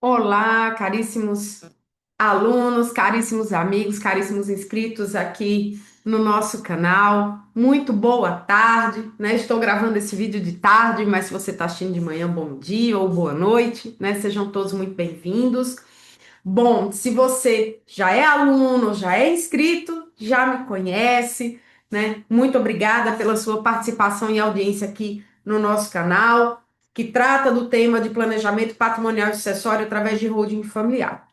Olá, caríssimos alunos, caríssimos amigos, caríssimos inscritos aqui no nosso canal. Muito boa tarde, né? Estou gravando esse vídeo de tarde, mas se você está assistindo de manhã, bom dia ou boa noite, né? Sejam todos muito bem-vindos. Bom, se você já é aluno, já é inscrito, já me conhece, né? Muito obrigada pela sua participação e audiência aqui no nosso canal, que trata do tema de planejamento patrimonial e sucessório através de holding familiar.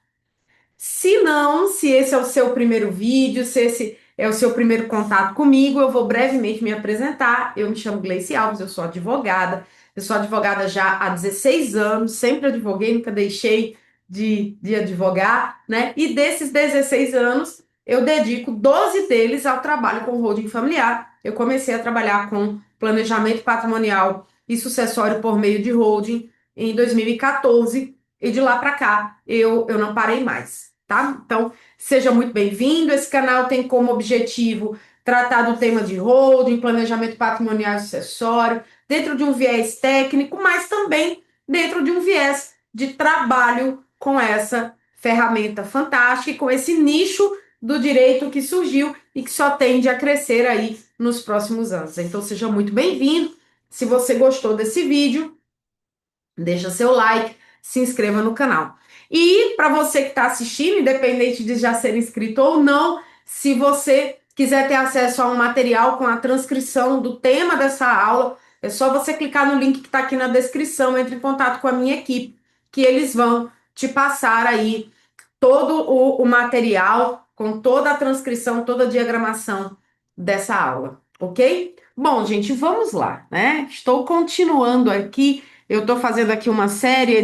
Se não, se esse é o seu primeiro vídeo, se esse é o seu primeiro contato comigo, eu vou brevemente me apresentar. Eu me chamo Gleice Alves, eu sou advogada. Eu sou advogada já há 16 anos, sempre advoguei, nunca deixei de advogar, né? E desses 16 anos, eu dedico 12 deles ao trabalho com holding familiar. Eu comecei a trabalhar com planejamento patrimonial e sucessório por meio de holding em 2014 e de lá para cá eu não parei mais, tá? Então, seja muito bem-vindo. Esse canal tem como objetivo tratar do tema de holding, planejamento patrimonial e sucessório, dentro de um viés técnico, mas também dentro de um viés de trabalho com essa ferramenta fantástica e com esse nicho do direito que surgiu e que só tende a crescer aí nos próximos anos. Então, seja muito bem-vindo. Se você gostou desse vídeo, deixa seu like, se inscreva no canal. E para você que está assistindo, independente de já ser inscrito ou não, se você quiser ter acesso a um material com a transcrição do tema dessa aula, é só você clicar no link que está aqui na descrição, entre em contato com a minha equipe, que eles vão te passar aí todo o material, com toda a transcrição, toda a diagramação dessa aula, ok? Bom, gente, vamos lá, né? Estou continuando aqui, eu estou fazendo aqui uma série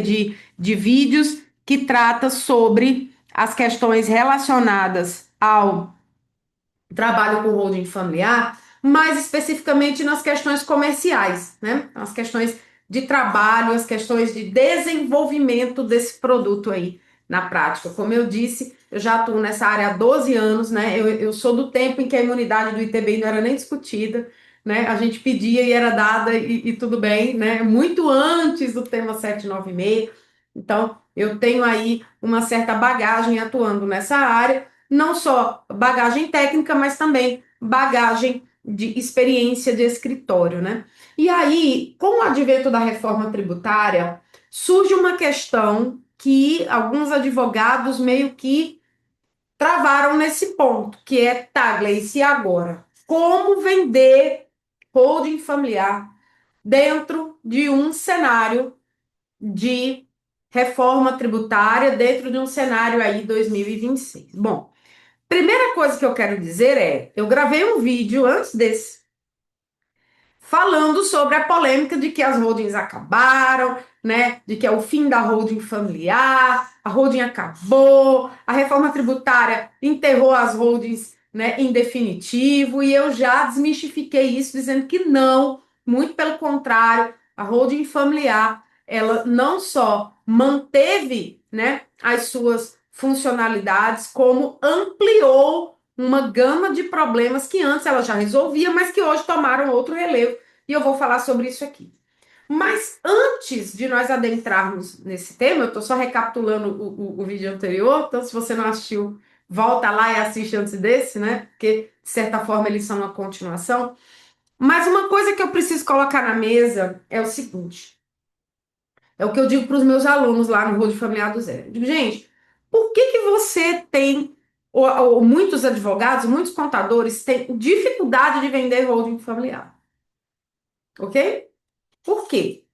de vídeos que trata sobre as questões relacionadas ao trabalho com holding familiar, mais especificamente nas questões comerciais, né? As questões de trabalho, as questões de desenvolvimento desse produto aí na prática. Como eu disse, eu já atuo nessa área há 12 anos, né? Eu sou do tempo em que a imunidade do ITBI não era nem discutida, né? A gente pedia e era dada e tudo bem, né? Muito antes do tema 796. Então, eu tenho aí uma certa bagagem atuando nessa área, não só bagagem técnica, mas também bagagem de experiência de escritório, né? E aí, com o advento da reforma tributária, surge uma questão que alguns advogados meio que travaram nesse ponto, que é, tá, Gleice, e agora? Como vender holding familiar dentro de um cenário de reforma tributária, dentro de um cenário aí 2026? Bom, primeira coisa que eu quero dizer é, eu gravei um vídeo antes desse, falando sobre a polêmica de que as holdings acabaram, né? De que é o fim da holding familiar, a holding acabou, a reforma tributária enterrou as holdings, né, em definitivo, e eu já desmistifiquei isso dizendo que não, muito pelo contrário, a holding familiar, ela não só manteve, né, as suas funcionalidades, como ampliou uma gama de problemas que antes ela já resolvia, mas que hoje tomaram outro relevo, e eu vou falar sobre isso aqui. Mas antes de nós adentrarmos nesse tema, eu estou só recapitulando o vídeo anterior, então se você não assistiu, volta lá e assiste antes desse, né? Porque, de certa forma, eles são uma continuação. Mas uma coisa que eu preciso colocar na mesa é o seguinte: é o que eu digo para os meus alunos lá no Road Familiar do Zero. Eu digo, gente, por que que você tem, ou muitos advogados, muitos contadores têm dificuldade de vender holding familiar? Ok? Por quê?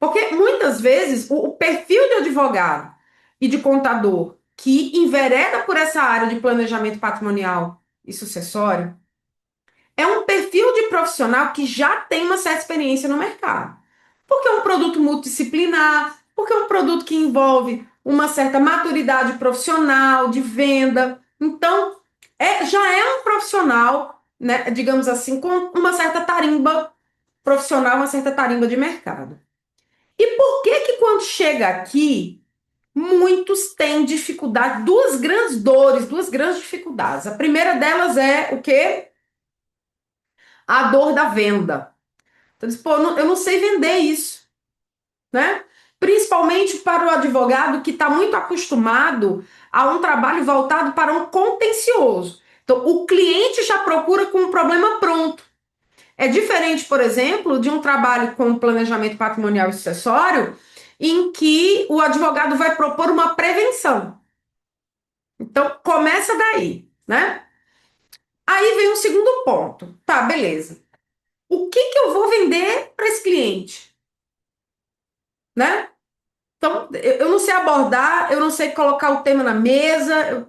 Porque muitas vezes o perfil de advogado e de contador que envereda por essa área de planejamento patrimonial e sucessório é um perfil de profissional que já tem uma certa experiência no mercado. Porque é um produto multidisciplinar, porque é um produto que envolve uma certa maturidade profissional, de venda. Então, já é um profissional, né, digamos assim, com uma certa tarimba profissional, uma certa tarimba de mercado. E por que que quando chega aqui, muitos têm dificuldade, duas grandes dores, duas grandes dificuldades. A primeira delas é o quê? A dor da venda. Então, diz, pô, eu não sei vender isso, né? principalmente para o advogado que está muito acostumado a um trabalho voltado para um contencioso. Então, o cliente já procura com um problema pronto. É diferente, por exemplo, de um trabalho com planejamento patrimonial e sucessório, em que o advogado vai propor uma prevenção. Então, começa daí, né? Aí vem o segundo ponto. Tá, beleza. O que que eu vou vender para esse cliente, né? Então, eu não sei abordar, eu não sei colocar o tema na mesa.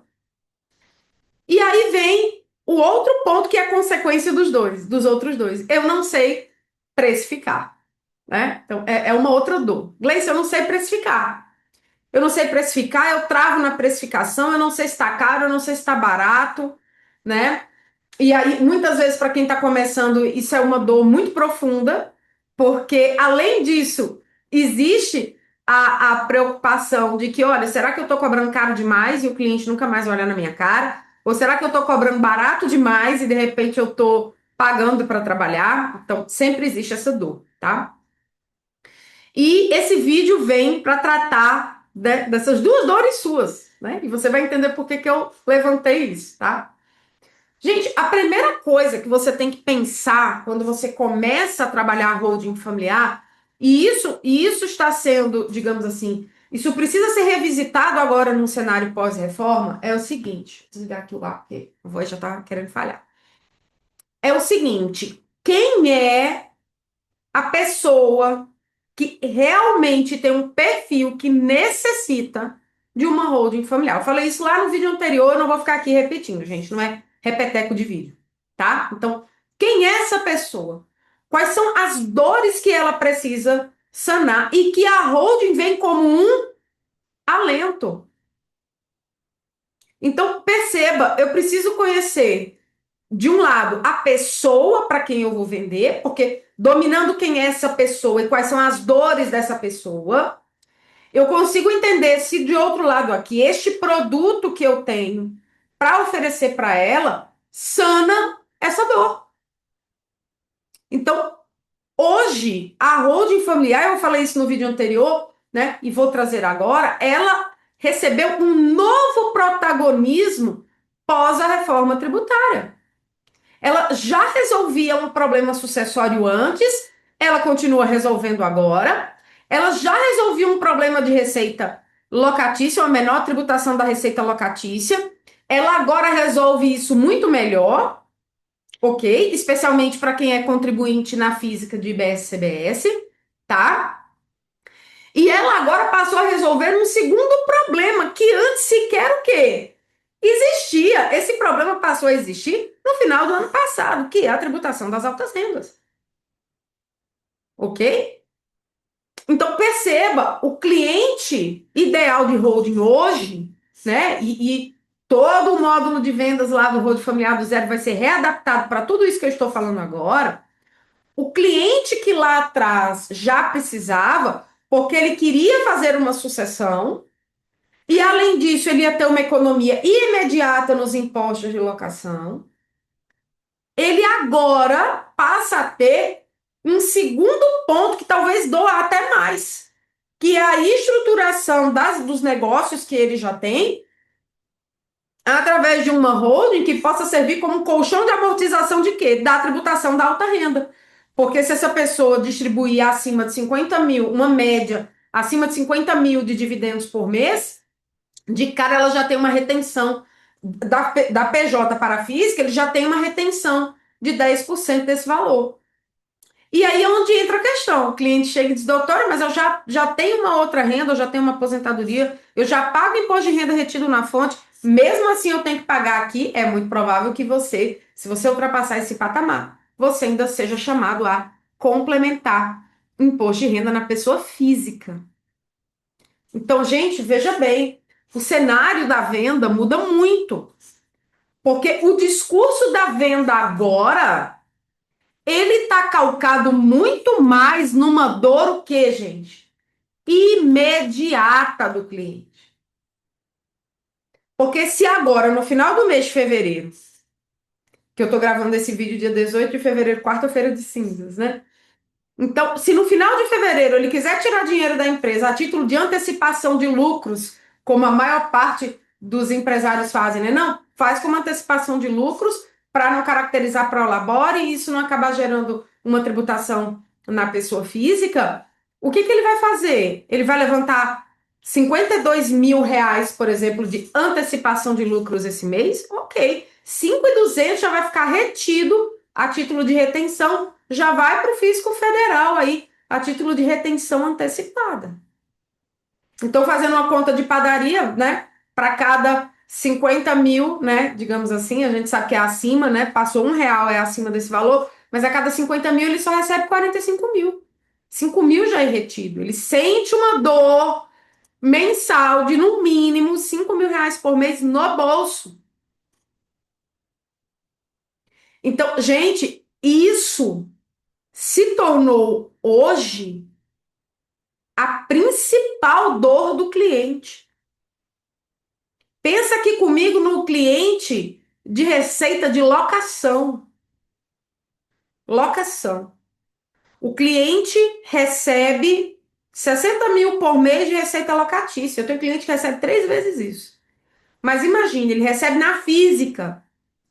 E aí vem o outro ponto que é a consequência dos dois, dos outros dois. Eu não sei precificar, né? Então, é uma outra dor. Gleice, eu não sei precificar. Eu não sei precificar, eu travo na precificação, eu não sei se está caro, eu não sei se está barato, né? E aí, muitas vezes, para quem está começando, isso é uma dor muito profunda, porque, além disso, existe a preocupação de que, olha, será que eu estou cobrando caro demais e o cliente nunca mais vai olhar na minha cara? Ou será que eu estou cobrando barato demais e, de repente, eu estou pagando para trabalhar? Então, sempre existe essa dor, tá? E esse vídeo vem para tratar dessas duas dores suas, né? E você vai entender por que que eu levantei isso, tá? Gente, a primeira coisa que você tem que pensar quando você começa a trabalhar holding familiar, e isso está sendo, digamos assim, isso precisa ser revisitado agora num cenário pós-reforma, é o seguinte, vou desligar aqui o ar, porque a voz já está querendo falhar. É o seguinte, quem é a pessoa que realmente tem um perfil que necessita de uma holding familiar? Eu falei isso lá no vídeo anterior, eu não vou ficar aqui repetindo, gente, não é repeteco de vídeo, tá? Então, quem é essa pessoa? Quais são as dores que ela precisa sanar e que a holding vem como um alento? Então, perceba, eu preciso conhecer de um lado, a pessoa para quem eu vou vender, porque dominando quem é essa pessoa e quais são as dores dessa pessoa, eu consigo entender se de outro lado aqui, este produto que eu tenho para oferecer para ela sana essa dor. Então, hoje, a holding familiar, eu falei isso no vídeo anterior, né? E vou trazer agora, ela recebeu um novo protagonismo pós a reforma tributária. Ela já resolvia um problema sucessório antes, ela continua resolvendo agora. Ela já resolvia um problema de receita locatícia, uma menor tributação da receita locatícia. Ela agora resolve isso muito melhor, ok? Especialmente para quem é contribuinte na física de IBS-CBS, tá? E ela agora passou a resolver um segundo problema que antes sequer o quê? Existia. Esse problema passou a existir no final do ano passado, que é a tributação das altas rendas. Ok? Então perceba, o cliente ideal de holding hoje, né? E todo o módulo de vendas lá do holding familiar do zero vai ser readaptado para tudo isso que eu estou falando agora. O cliente que lá atrás já precisava, porque ele queria fazer uma sucessão, e além disso, ele ia ter uma economia imediata nos impostos de locação. Ele agora passa a ter um segundo ponto que talvez doa até mais, que é a estruturação dos negócios que ele já tem, através de uma holding que possa servir como um colchão de amortização de quê? Da tributação da alta renda. Porque se essa pessoa distribuir acima de 50 mil, uma média acima de 50 mil de dividendos por mês, de cara ela já tem uma retenção da PJ para a física, ele já tem uma retenção de 10% desse valor. E aí é onde entra a questão. O cliente chega e diz, doutora, mas eu já tenho uma outra renda, eu já tenho uma aposentadoria, eu já pago imposto de renda retido na fonte, mesmo assim eu tenho que pagar aqui, é muito provável que você, se você ultrapassar esse patamar, você ainda seja chamado a complementar imposto de renda na pessoa física. Então, gente, veja bem, o cenário da venda muda muito, porque o discurso da venda agora, ele está calcado muito mais numa dor o quê, gente? Imediata do cliente. Porque se agora, no final do mês de fevereiro, que eu tô gravando esse vídeo dia 18 de fevereiro, quarta-feira de cinzas, né? Então, se no final de fevereiro ele quiser tirar dinheiro da empresa a título de antecipação de lucros, como a maior parte dos empresários fazem, né? Não, faz como antecipação de lucros para não caracterizar pró-labore e isso não acabar gerando uma tributação na pessoa física. O que que ele vai fazer? Ele vai levantar R$ 52.000, por exemplo, de antecipação de lucros esse mês? Ok. 5.200 já vai ficar retido a título de retenção, já vai para o fisco federal aí, a título de retenção antecipada. Então, fazendo uma conta de padaria, né, para cada 50 mil, né, digamos assim, a gente sabe que é acima, né, passou R$ 1 é acima desse valor, mas a cada 50 mil ele só recebe 45 mil. 5 mil já é retido. Ele sente uma dor mensal de no mínimo R$ 5.000 por mês no bolso. Então, gente, isso se tornou hoje a principal dor do cliente. Pensa aqui comigo no cliente de receita de locação. Locação. O cliente recebe 60 mil por mês de receita locatícia. Eu tenho cliente que recebe 3 vezes isso. Mas imagine, ele recebe na física.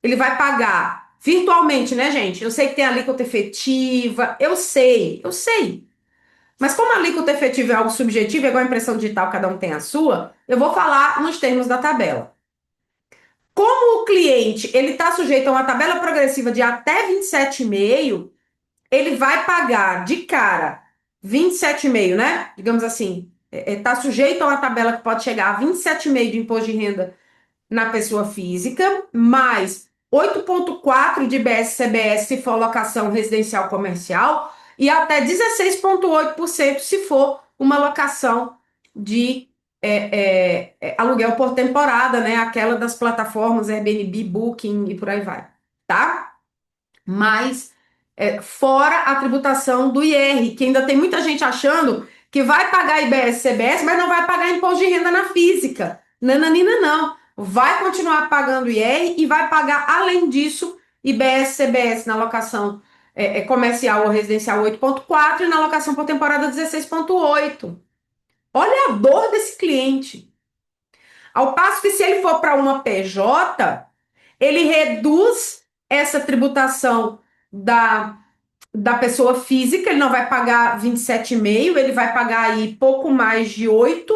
Ele vai pagar virtualmente, né, gente? Eu sei que tem alíquota efetiva. Eu sei. Mas como a alíquota efetiva é algo subjetivo, é igual a impressão digital, cada um tem a sua, eu vou falar nos termos da tabela. Como o cliente ele está sujeito a uma tabela progressiva de até 27,5, ele vai pagar de cara 27,5, né? Digamos assim, está sujeito a uma tabela que pode chegar a 27,5 de imposto de renda na pessoa física, mais 8,4 de IBS-CBS se for locação residencial comercial e até 16,8% se for uma locação de aluguel por temporada, né? Aquela das plataformas Airbnb, Booking e por aí vai, tá? Mas fora a tributação do IR, que ainda tem muita gente achando que vai pagar IBS-CBS, mas não vai pagar imposto de renda na física. Nananina, não. Vai continuar pagando IR e vai pagar, além disso, IBS-CBS na locação comercial ou residencial 8,4 e na locação por temporada 16,8. Olha a dor desse cliente. Ao passo que se ele for para uma PJ, ele reduz essa tributação da pessoa física, ele não vai pagar 27,5, ele vai pagar aí pouco mais de 8,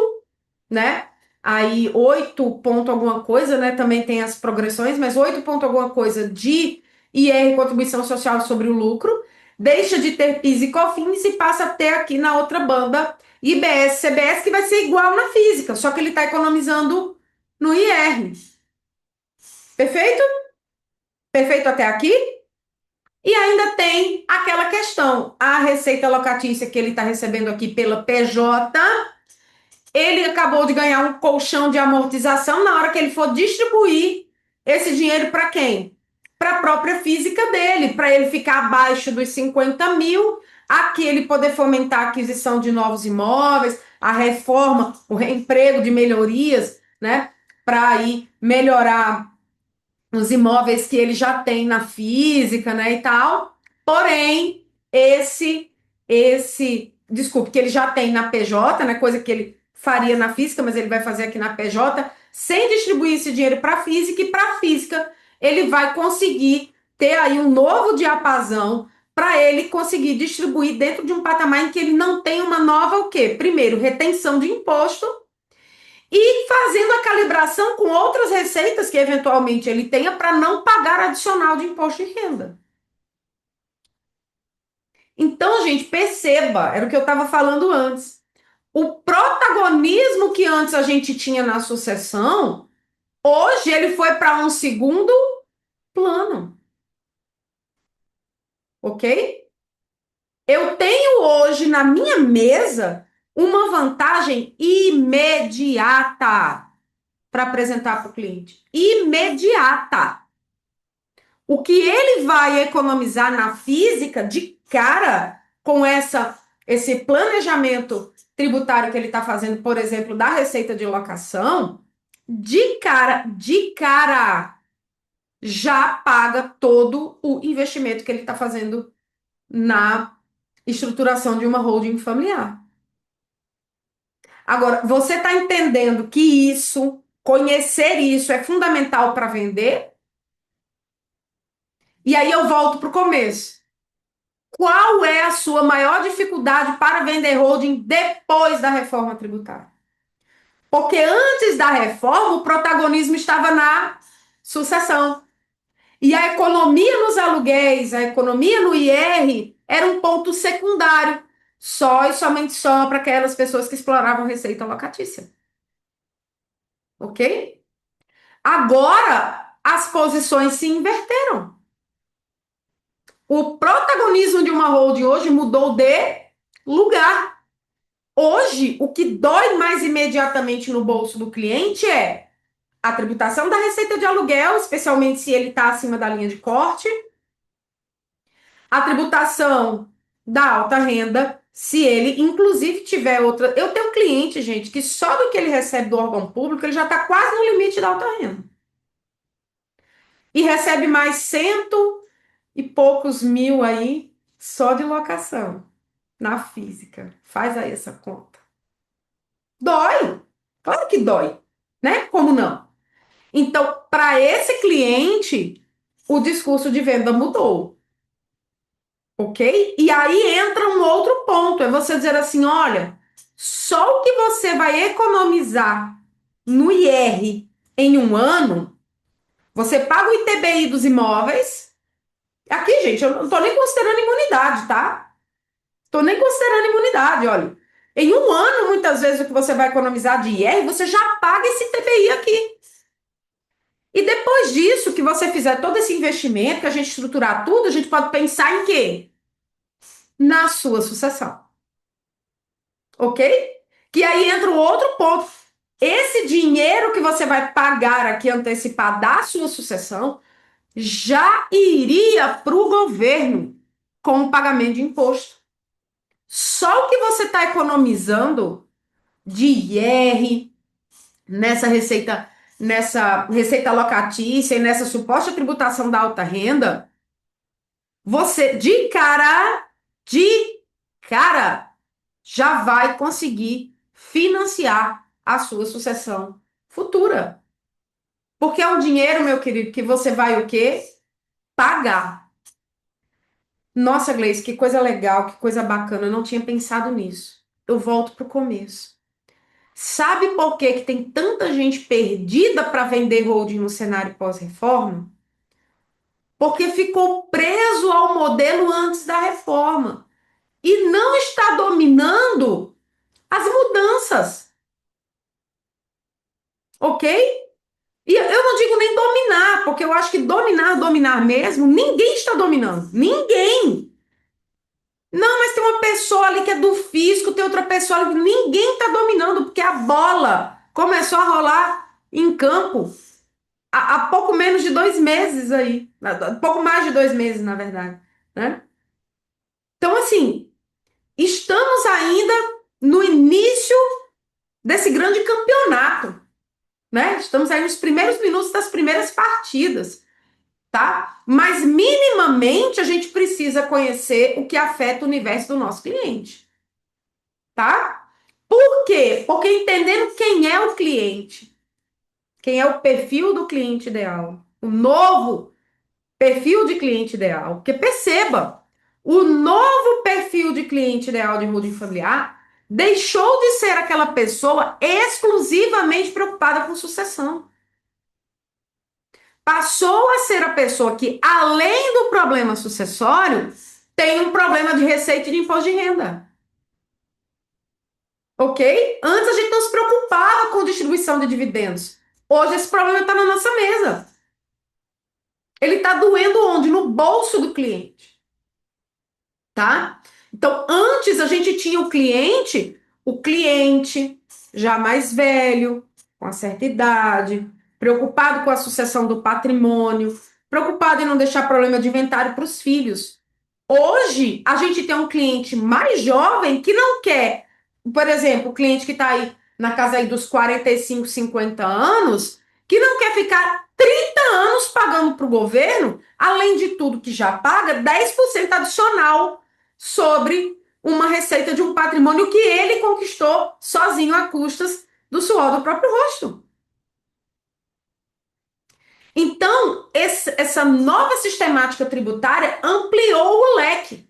né? Aí 8 ponto alguma coisa, né? Também tem as progressões, mas 8 ponto alguma coisa de IR, contribuição social sobre o lucro, deixa de ter PIS e COFINS e passa a ter aqui na outra banda IBS, CBS, que vai ser igual na física, só que ele está economizando no IR. Perfeito? Perfeito até aqui? E ainda tem aquela questão, a receita locatícia que ele está recebendo aqui pela PJ, ele acabou de ganhar um colchão de amortização na hora que ele for distribuir esse dinheiro para quem? Para a própria física dele, para ele ficar abaixo dos 50 mil, aqui ele poder fomentar a aquisição de novos imóveis, a reforma, o reemprego de melhorias, né? Para aí melhorar os imóveis que ele já tem na física, né, e tal. Porém, desculpe, que ele já tem na PJ, né, coisa que ele faria na física, mas ele vai fazer aqui na PJ, sem distribuir esse dinheiro para a física, e para a física ele vai conseguir ter aí um novo diapasão para ele conseguir distribuir dentro de um patamar em que ele não tem uma nova o quê? Primeiro, retenção de imposto, e fazendo a calibração com outras receitas que eventualmente ele tenha para não pagar adicional de imposto de renda. Então, gente, perceba, era o que eu estava falando antes. O protagonismo que antes a gente tinha na sucessão, hoje ele foi para um segundo plano, ok? Eu tenho hoje na minha mesa uma vantagem imediata para apresentar para o cliente. Imediata. O que ele vai economizar na física de cara com esse planejamento tributário que ele está fazendo, por exemplo, da receita de locação, de cara, já paga todo o investimento que ele está fazendo na estruturação de uma holding familiar. Agora, você está entendendo que isso, conhecer isso é fundamental para vender? E aí eu volto para o começo. Qual é a sua maior dificuldade para vender holding depois da reforma tributária? Porque antes da reforma, o protagonismo estava na sucessão. E a economia nos aluguéis, a economia no IR, era um ponto secundário, só e somente só para aquelas pessoas que exploravam receita locatícia. Ok? Agora, as posições se inverteram. O protagonismo de uma holding hoje mudou de lugar. Hoje, o que dói mais imediatamente no bolso do cliente é a tributação da receita de aluguel, especialmente se ele está acima da linha de corte, a tributação da alta renda, se ele, inclusive, tiver outra. Eu tenho um cliente, gente, que só do que ele recebe do órgão público, ele já está quase no limite da alta renda. E recebe mais cento e poucos mil aí só de locação na física. Faz aí essa conta. Dói. Claro que dói, né? Como não? Então, para esse cliente, o discurso de venda mudou, ok? E aí entra um outro ponto, é você dizer assim, olha, só o que você vai economizar no IR em um ano, você paga o ITBI dos imóveis. Aqui, gente, eu não tô nem considerando imunidade, tá? Tô nem considerando imunidade, olha. Em um ano, muitas vezes, o que você vai economizar de IR, você já paga esse ITBI aqui. E depois disso, que você fizer todo esse investimento, que a gente estruturar tudo, a gente pode pensar em quê? Na sua sucessão. Ok? Que aí entra o outro ponto. Esse dinheiro que você vai pagar aqui antecipar da sua sucessão já iria para o governo com o pagamento de imposto. Só o que você está economizando de IR nessa receita locatícia e nessa suposta tributação da alta renda, você de cara já vai conseguir financiar a sua sucessão futura. Porque é um dinheiro, meu querido, que você vai o quê? Pagar. Nossa, Gleice, que coisa legal, que coisa bacana, eu não tinha pensado nisso. Eu volto para o começo. Sabe por que que tem tanta gente perdida para vender holding no cenário pós-reforma? Porque ficou preso ao modelo antes da reforma e não está dominando as mudanças, ok? E eu não digo nem dominar, porque eu acho que dominar mesmo, ninguém está dominando. Ninguém. Não, mas tem uma pessoa ali que é do fisco, tem outra pessoa ali que ninguém está dominando, porque a bola começou a rolar em campo há pouco menos de 2 meses aí. Pouco mais de 2 meses, na verdade, né? Então, assim, estamos ainda no início desse grande campeonato, né? Estamos aí nos primeiros minutos das primeiras partidas, tá? Mas minimamente a gente precisa conhecer o que afeta o universo do nosso cliente, tá? Por quê? Porque entendendo quem é o cliente, quem é o perfil do cliente ideal, o novo perfil de cliente ideal, porque perceba, o novo perfil de cliente ideal de holding familiar deixou de ser aquela pessoa exclusivamente preocupada com sucessão. Passou a ser a pessoa que, além do problema sucessório, tem um problema de receita e de imposto de renda. Ok? Antes a gente não se preocupava com distribuição de dividendos. Hoje esse problema está na nossa mesa. Ele está doendo onde? No bolso do cliente. Tá? Então, antes a gente tinha o cliente já mais velho, com uma certa idade, preocupado com a sucessão do patrimônio, preocupado em não deixar problema de inventário para os filhos. Hoje, a gente tem um cliente mais jovem que não quer, por exemplo, o cliente que está aí na casa aí dos 45, 50 anos, que não quer ficar 30 anos pagando para o governo, além de tudo que já paga, 10% adicional sobre uma receita de um patrimônio que ele conquistou sozinho a custas do suor do próprio rosto. Então, essa nova sistemática tributária ampliou o leque.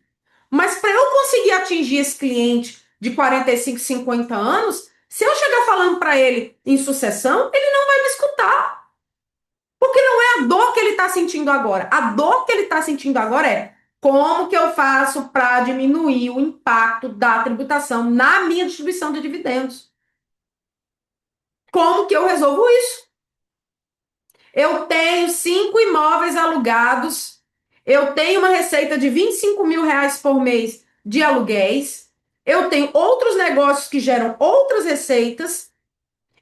Mas para eu conseguir atingir esse cliente de 45, 50 anos, se eu chegar falando para ele em sucessão, ele não vai me escutar. Porque não é a dor que ele está sentindo agora. A dor que ele está sentindo agora é como que eu faço para diminuir o impacto da tributação na minha distribuição de dividendos? Como que eu resolvo isso? Eu tenho 5 imóveis alugados, eu tenho uma receita de 25 mil reais por mês de aluguéis, eu tenho outros negócios que geram outras receitas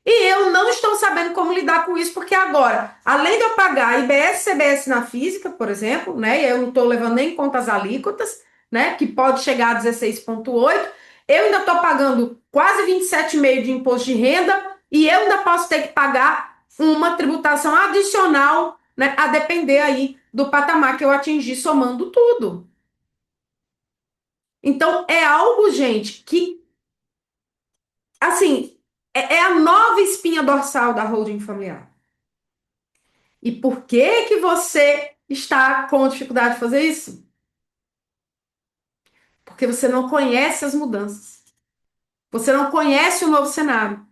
e eu não estou sabendo como lidar com isso, porque agora, além de eu pagar IBS, CBS na física, por exemplo, né, e eu não estou levando nem em conta as alíquotas, né, que pode chegar a 16,8, eu ainda estou pagando quase 27,5 de imposto de renda e eu ainda posso ter que pagar uma tributação adicional, né, a depender aí do patamar que eu atingir somando tudo. Então, é algo, gente, que, assim, é a nova espinha dorsal da holding familiar. E por que que você está com dificuldade de fazer isso? Porque você não conhece as mudanças. Você não conhece o novo cenário.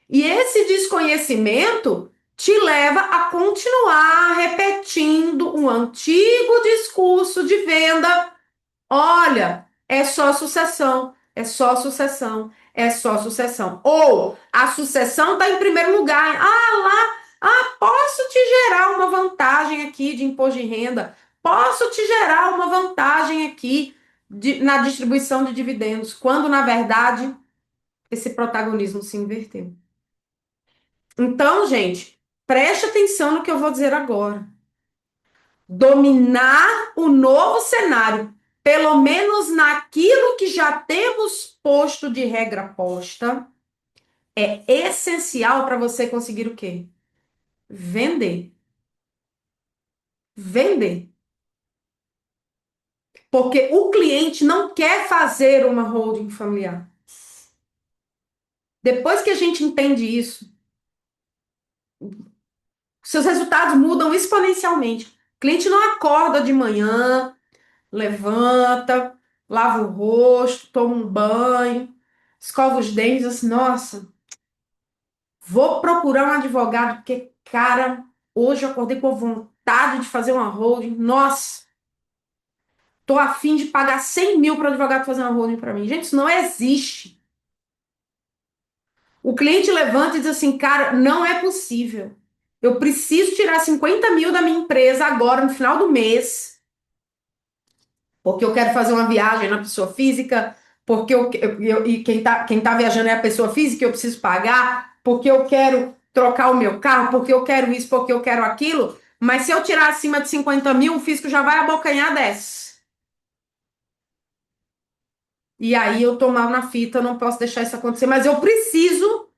E esse desconhecimento te leva a continuar repetindo um antigo discurso de venda. Olha, é só sucessão, é só sucessão, é só sucessão. Ou a sucessão está em primeiro lugar. Ah, lá, posso te gerar uma vantagem aqui de imposto de renda, posso te gerar uma vantagem aqui na distribuição de dividendos, quando na verdade esse protagonismo se inverteu. Então, gente, preste atenção no que eu vou dizer agora. Dominar o novo cenário, pelo menos naquilo que já temos posto de regra posta, é essencial para você conseguir o quê? Vender. Vender. Porque o cliente não quer fazer uma holding familiar. Depois que a gente entende isso, seus resultados mudam exponencialmente. O cliente não acorda de manhã, levanta, lava o rosto, toma um banho, escova os dentes, assim, nossa, vou procurar um advogado, porque, cara, hoje eu acordei com vontade de fazer uma holding, nossa, tô a fim de pagar 100 mil para o advogado fazer uma holding para mim. Gente, isso não existe. O cliente levanta e diz assim, cara, não é possível. Eu preciso tirar 50 mil da minha empresa agora, no final do mês, porque eu quero fazer uma viagem na pessoa física, porque e quem tá viajando é a pessoa física, eu preciso pagar, porque eu quero trocar o meu carro, porque eu quero isso, porque eu quero aquilo. Mas se eu tirar acima de 50 mil, o fisco já vai abocanhar 10. E aí eu tô mal na fita, eu não posso deixar isso acontecer, mas eu preciso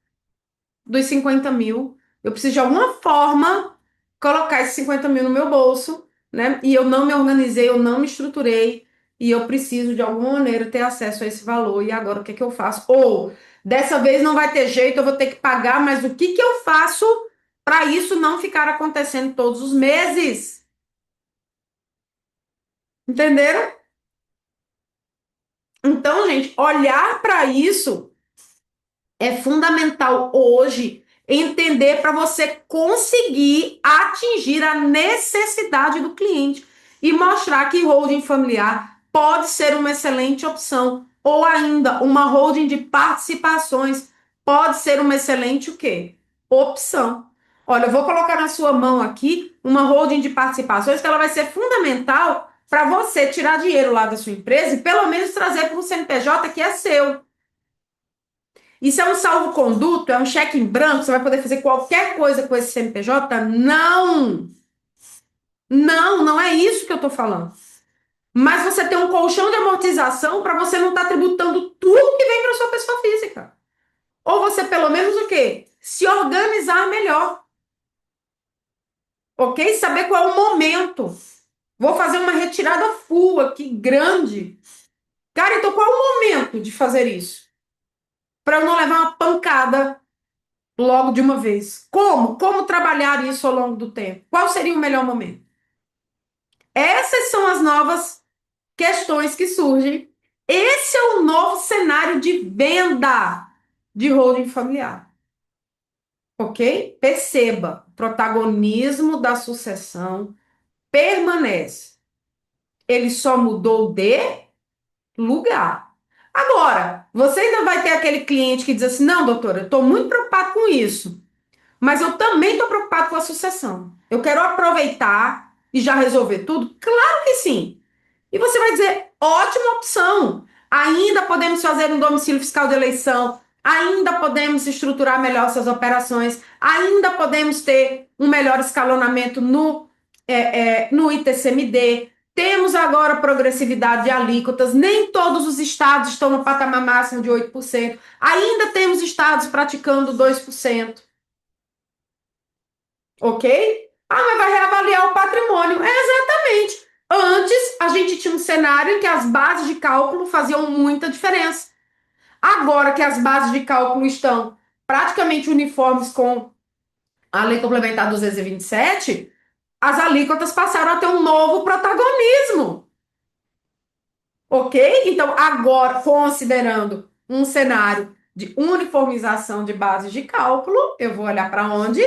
dos 50 mil. Eu preciso de alguma forma colocar esses 50 mil no meu bolso, né? E eu não me organizei, eu não me estruturei, e eu preciso de alguma maneira ter acesso a esse valor. E agora o que é que eu faço? Ou dessa vez não vai ter jeito, eu vou ter que pagar, mas o que que eu faço para isso não ficar acontecendo todos os meses? Entenderam? Então, gente, olhar para isso é fundamental hoje entender para você conseguir atingir a necessidade do cliente e mostrar que holding familiar pode ser uma excelente opção, ou ainda uma holding de participações pode ser uma excelente o quê? Opção. Olha, eu vou colocar na sua mão aqui uma holding de participações que ela vai ser fundamental para você tirar dinheiro lá da sua empresa e pelo menos trazer para um CNPJ que é seu. Isso é um salvo-conduto? É um cheque em branco? Você vai poder fazer qualquer coisa com esse CNPJ? Não! Não, não é isso que eu tô falando. Mas você tem um colchão de amortização para você não estar tributando tudo que vem para sua pessoa física. Ou você, pelo menos, o quê? Se organizar melhor. Ok? Saber qual é o momento. Vou fazer uma retirada full aqui, grande. Cara, então qual é o momento de fazer isso? Para eu não levar uma pancada logo de uma vez. Como? Como trabalhar isso ao longo do tempo? Qual seria o melhor momento? Essas são as novas questões que surgem. Esse é o novo cenário de venda de holding familiar. Ok? Perceba, o protagonismo da sucessão permanece. Ele só mudou de lugar. Agora, você ainda vai ter aquele cliente que diz assim: não, doutora, eu estou muito preocupado com isso, mas eu também estou preocupado com a sucessão. Eu quero aproveitar e já resolver tudo? Claro que sim. E você vai dizer: ótima opção. Ainda podemos fazer um domicílio fiscal de eleição, ainda podemos estruturar melhor essas operações, ainda podemos ter um melhor escalonamento no ITCMD. Temos agora progressividade de alíquotas, nem todos os estados estão no patamar máximo de 8%. Ainda temos estados praticando 2%. Ok? Ah, mas vai reavaliar o patrimônio. É exatamente. Antes, a gente tinha um cenário em que as bases de cálculo faziam muita diferença. Agora que as bases de cálculo estão praticamente uniformes com a Lei Complementar 227, as alíquotas passaram a ter um novo protagonismo. Ok? Então, agora, considerando um cenário de uniformização de bases de cálculo, eu vou olhar para onde?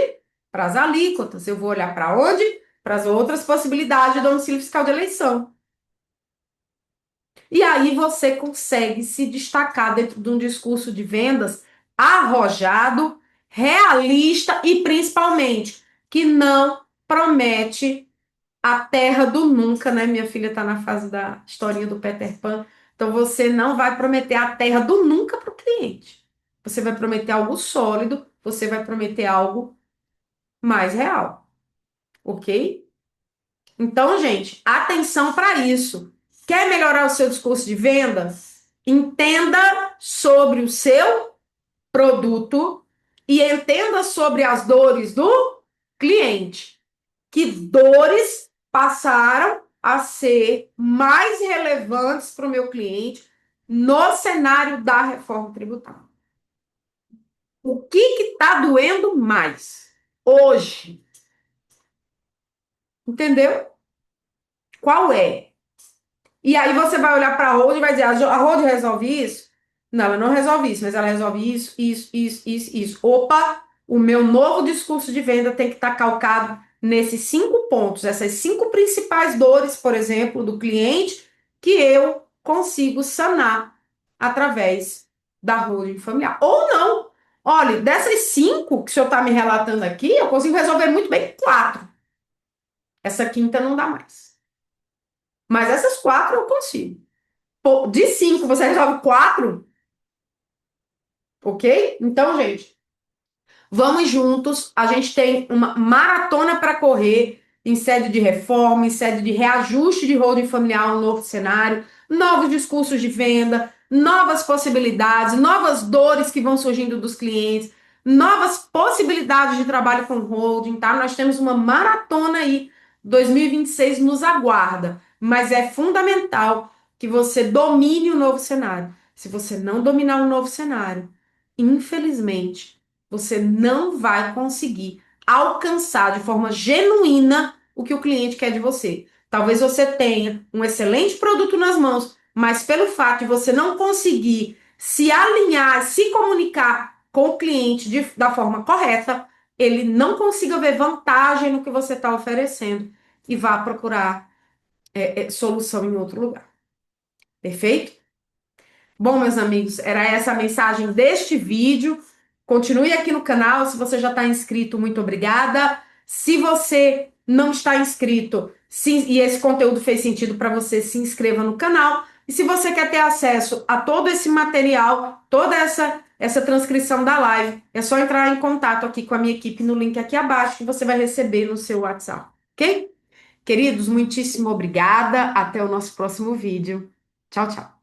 Para as alíquotas. Eu vou olhar para onde? Para as outras possibilidades de domicílio fiscal de eleição. E aí você consegue se destacar dentro de um discurso de vendas arrojado, realista e principalmente que não promete a terra do nunca, né? Minha filha está na fase da historinha do Peter Pan. Então você não vai prometer a terra do nunca para o cliente. Você vai prometer algo sólido, você vai prometer algo mais real, ok? Então, gente, atenção para isso. Quer melhorar o seu discurso de venda? Entenda sobre o seu produto e entenda sobre as dores do cliente. Que dores passaram a ser mais relevantes para o meu cliente no cenário da reforma tributária. O que está doendo mais hoje? Entendeu? Qual é? E aí você vai olhar para a Hold e vai dizer: a Hold resolve isso? Não, ela não resolve isso, mas ela resolve isso. Opa, o meu novo discurso de venda tem que estar calcado nesses 5 pontos, essas 5 principais dores, por exemplo, do cliente, que eu consigo sanar através da holding familiar. Ou não. Olha, dessas 5 que o senhor está me relatando aqui, eu consigo resolver muito bem 4. Essa quinta não dá mais. Mas essas 4 eu consigo. Pô, de 5, você resolve 4, ok? Então, gente, vamos juntos. A gente tem uma maratona para correr em sede de reforma, em sede de reajuste de holding familiar, um novo cenário, novos discursos de venda, novas possibilidades, novas dores que vão surgindo dos clientes, novas possibilidades de trabalho com holding, tá? Nós temos uma maratona aí. 2026 nos aguarda, mas é fundamental que você domine o novo cenário. Se você não dominar o novo cenário, infelizmente, você não vai conseguir alcançar de forma genuína o que o cliente quer de você. Talvez você tenha um excelente produto nas mãos, mas pelo fato de você não conseguir se alinhar, se comunicar com o cliente da forma correta, ele não consiga ver vantagem no que você está oferecendo e vá procurar solução em outro lugar. Perfeito? Bom, meus amigos, era essa a mensagem deste vídeo. Continue aqui no canal. Se você já está inscrito, muito obrigada. Se você não está inscrito e esse conteúdo fez sentido para você, se inscreva no canal. E se você quer ter acesso a todo esse material, toda essa transcrição da live, é só entrar em contato aqui com a minha equipe no link aqui abaixo que você vai receber no seu WhatsApp, ok? Queridos, muitíssimo obrigada. Até o nosso próximo vídeo. Tchau, tchau.